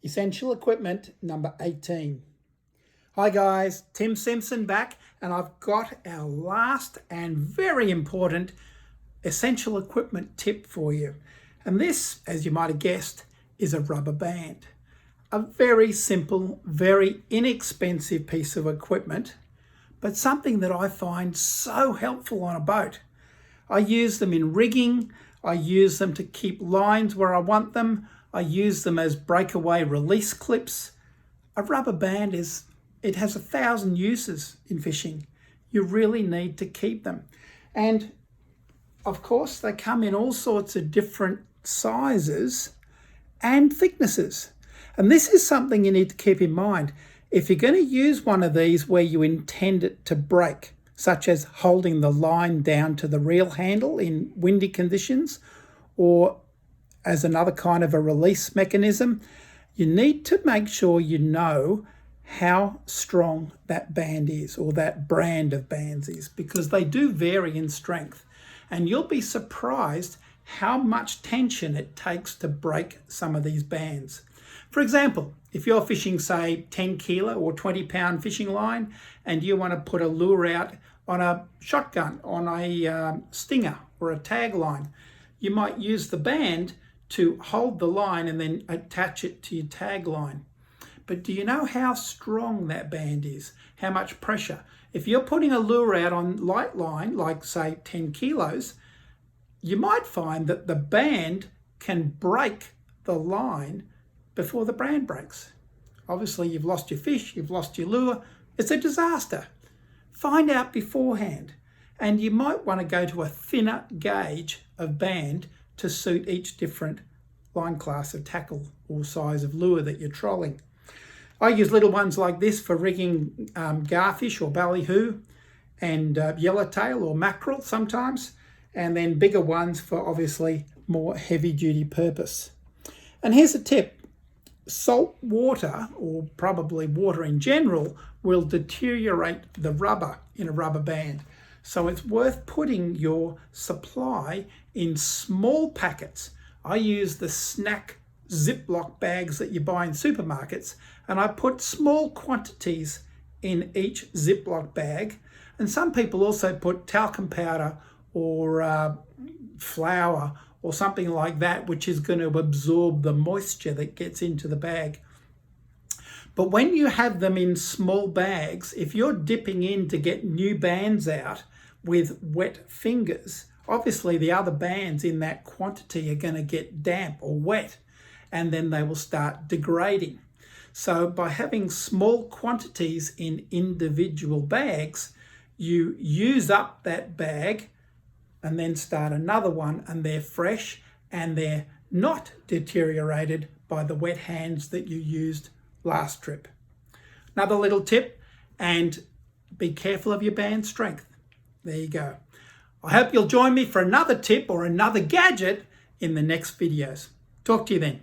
Essential equipment number 18. Hi guys, Tim Simpson back, and I've got our last and very important essential equipment tip for you. And this, as you might have guessed, is a rubber band. A very simple, very inexpensive piece of equipment, but something that I find so helpful on a boat. I use them in rigging, I use them to keep lines where I want them, I use them as breakaway release clips. A rubber band has 1,000 uses in fishing. You really need to keep them. And of course, they come in all sorts of different sizes and thicknesses. And this is something you need to keep in mind. If you're going to use one of these where you intend it to break, such as holding the line down to the reel handle in windy conditions, or as another kind of a release mechanism, you need to make sure you know how strong that band is, or that brand of bands is, because they do vary in strength. And you'll be surprised how much tension it takes to break some of these bands. For example, if you're fishing, say, 10 kilo or 20 pound fishing line, and you want to put a lure out on a shotgun, on a stinger or a tag line, you might use the band to hold the line and then attach it to your tag line. But do you know how strong that band is? How much pressure? If you're putting a lure out on light line, like say 10 kilos, you might find that the band can break the line before the band breaks. Obviously, you've lost your fish, you've lost your lure. It's a disaster. Find out beforehand. And you might want to go to a thinner gauge of band to suit each different line class of tackle or size of lure that you're trolling. I use little ones like this for rigging garfish or ballyhoo and yellowtail or mackerel sometimes, and then bigger ones for obviously more heavy duty purpose. And here's a tip. Salt water, or probably water in general, will deteriorate the rubber in a rubber band. So it's worth putting your supply in small packets. I use the snack Ziploc bags that you buy in supermarkets, and I put small quantities in each Ziploc bag. And some people also put talcum powder or flour or something like that, which is going to absorb the moisture that gets into the bag. But when you have them in small bags, if you're dipping in to get new bands out with wet fingers, obviously the other bands in that quantity are going to get damp or wet, and then they will start degrading. So by having small quantities in individual bags, you use up that bag and then start another one, and they're fresh and they're not deteriorated by the wet hands that you used last trip. Another little tip, and be careful of your band strength. There you go. I hope you'll join me for another tip or another gadget in the next videos. Talk to you then.